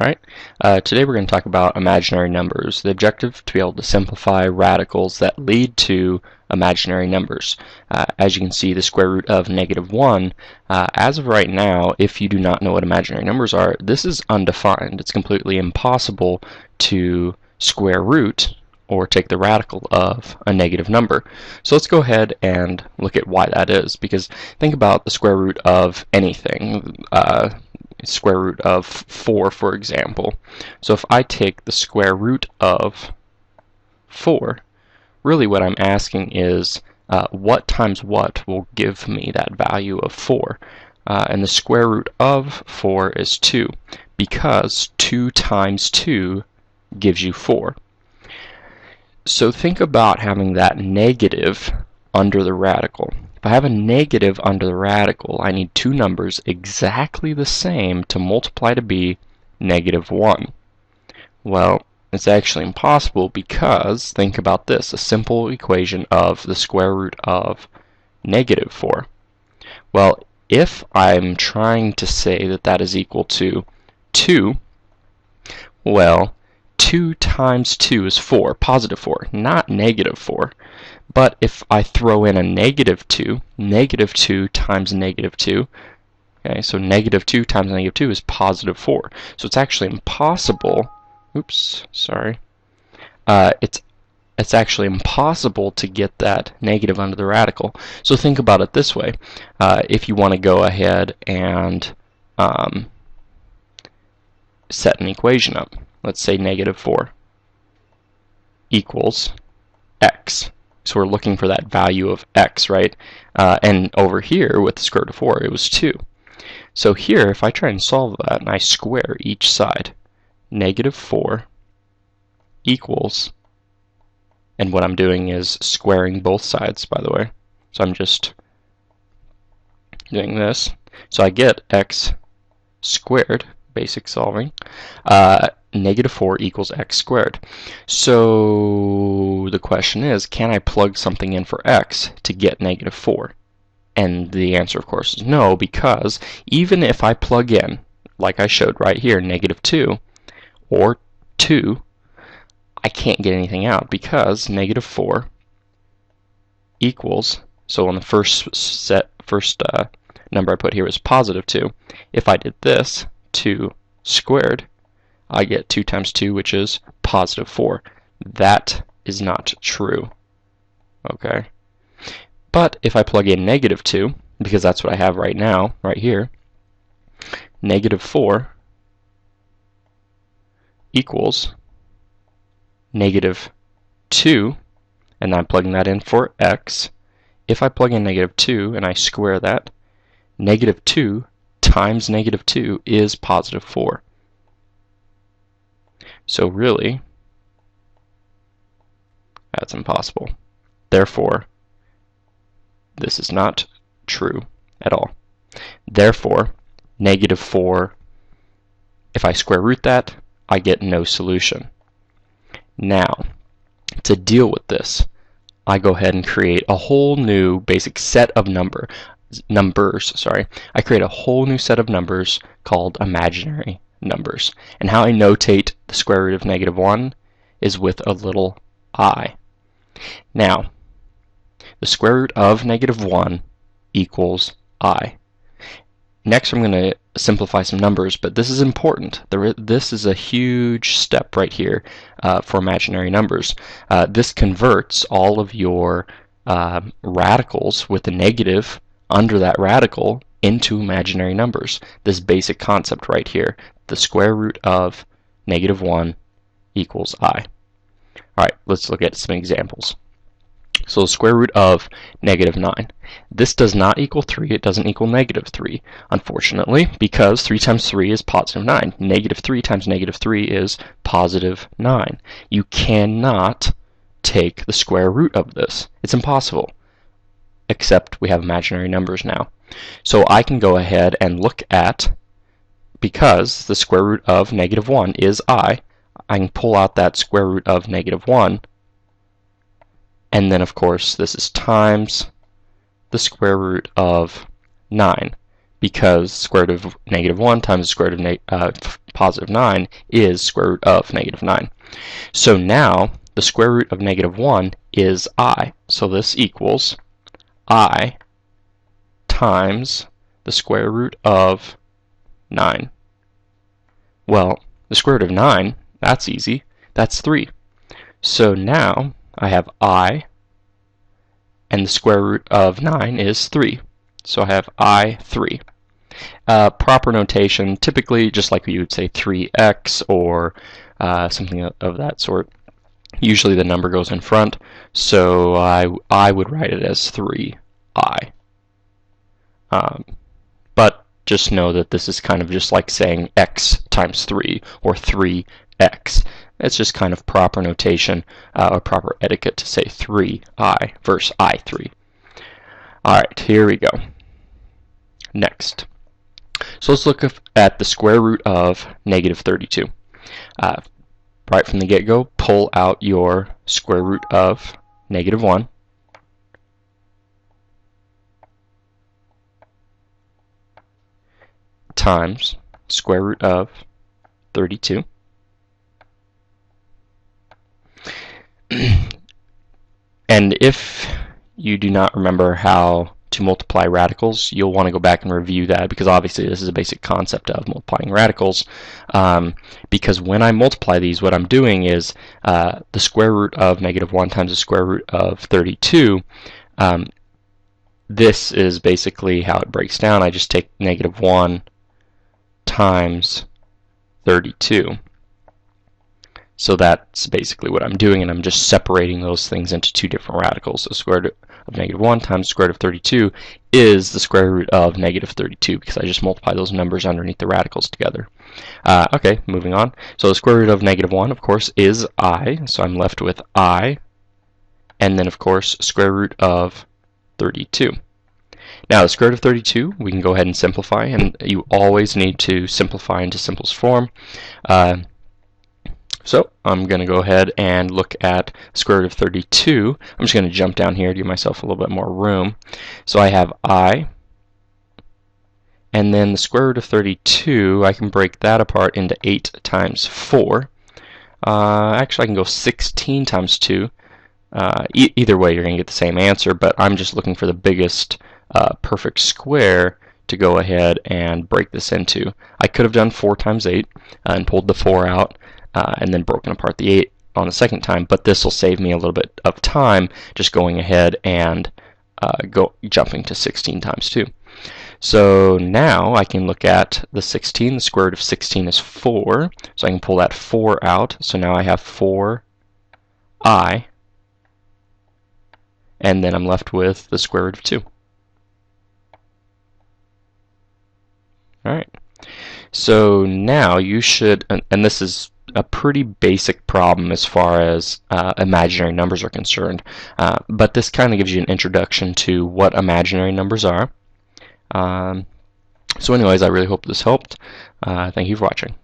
Alright, today we're going to talk about imaginary numbers. The objective to be able to simplify radicals that lead to imaginary numbers. As you can see, the square root of -1, as of right now, if you do not know what imaginary numbers are, this is undefined. It's completely impossible to square root or take the radical of a negative number. So let's go ahead and look at why that is, because think about the square root of anything. Square root of 4, for example. So if I take the square root of 4, really what I'm asking is what times what will give me that value of 4. And the square root of 4 is 2, because 2 times 2 gives you 4. So think about having that negative under the radical. If I have a negative under the radical, I need two numbers exactly the same to multiply to be -1. Well, it's actually impossible because, think about this, a simple equation of the square root of -4. Well, if I'm trying to say that that is equal to 2, well, 2 times 2 is 4, positive 4, not -4. But if I throw in a -2, -2 times -2, okay, so -2 times -2 is positive 4. So it's actually impossible, oops, sorry, it's actually impossible to get that negative under the radical. So think about it this way. If you want to go ahead and set an equation up, let's say -4 equals x. So we're looking for that value of x, right? And over here with the square root of 4, it was 2. So here, if I try and solve that and I square each side, -4 equals, and what I'm doing is squaring both sides, by the way. So I'm just doing this. So I get x squared, basic solving. -4 equals x squared. So the question is, can I plug something in for x to get -4? And the answer, of course, is no, because even if I plug in, like I showed right here, -2 or 2, I can't get anything out because -4 equals, so on the first number I put here is positive 2. If I did this, 2 squared, I get 2 times 2, which is positive 4. That is not true. Okay? But if I plug in -2, because that's what I have right now, right here, -4 equals -2, and I'm plugging that in for x. If I plug in -2 and I square that, -2 times -2 is positive 4. So really, that's impossible. Therefore, this is not true at all. Therefore, -4, if I square root that, I get no solution. Now, to deal with this, I go ahead and create a whole new basic set of numbers. I create a whole new set of numbers called imaginary numbers. And how I notate the square root of -1 is with a little I. Now, the square root of -1 equals I. Next, I'm going to simplify some numbers, but this is important. This is a huge step right here for imaginary numbers. This converts all of your radicals with the negative under that radical into imaginary numbers. This basic concept right here, the square root of -1 equals I. Alright, let's look at some examples. So the square root of -9. This does not equal 3, it doesn't equal -3, unfortunately, because 3 times 3 is positive 9. -3 times -3 is positive 9. You cannot take the square root of this. It's impossible, except we have imaginary numbers now. So I can go ahead and look at, because the square root of -1 is I can pull out that square root of -1, and then of course this is times the square root of 9, because square root of -1 times the square root of positive 9 is square root of -9. So now the square root of -1 is I. So this equals I times the square root of 9. Well, the square root of 9, that's easy. That's 3. So now I have I, and the square root of 9 is 3. So I have I 3. Proper notation, typically just like you would say 3x or something of that sort. Usually the number goes in front, so I would write it as 3i. But just know that this is kind of just like saying x times 3 or 3x. It's just kind of proper notation or proper etiquette to say 3i versus I3. Alright, here we go. Next. So let's look at the square root of -32. Right from the get-go, pull out your square root of -1. Times square root of 32. And if you do not remember how to multiply radicals, you'll want to go back and review that, because obviously this is a basic concept of multiplying radicals. Because when I multiply these, what I'm doing is the square root of -1 times the square root of 32. This is basically how it breaks down. I just take -1 times 32. So that's basically what I'm doing, and I'm just separating those things into two different radicals. The square root of -1 times the square root of 32 is the square root of -32, because I just multiply those numbers underneath the radicals together. Okay, moving on. So the square root of -1, of course, is I, so I'm left with I, and then, of course, square root of 32. Now, the square root of 32, we can go ahead and simplify, and you always need to simplify into simplest form. So I'm going to go ahead and look at square root of 32. I'm just going to jump down here to give myself a little bit more room. So I have I, and then the square root of 32, I can break that apart into 8 times 4. Actually, I can go 16 times 2. Either way, you're going to get the same answer, but I'm just looking for the biggest perfect square to go ahead and break this into. I could have done 4 times 8 and pulled the 4 out, and then broken apart the 8 on the second time, but this will save me a little bit of time just going ahead and jumping to 16 times 2. So now I can look at the 16. The square root of 16 is 4, so I can pull that 4 out. So now I have 4i, and then I'm left with the square root of 2. Alright, so now you should, and this is a pretty basic problem as far as imaginary numbers are concerned, but this kind of gives you an introduction to what imaginary numbers are. So anyways, I really hope this helped. Thank you for watching.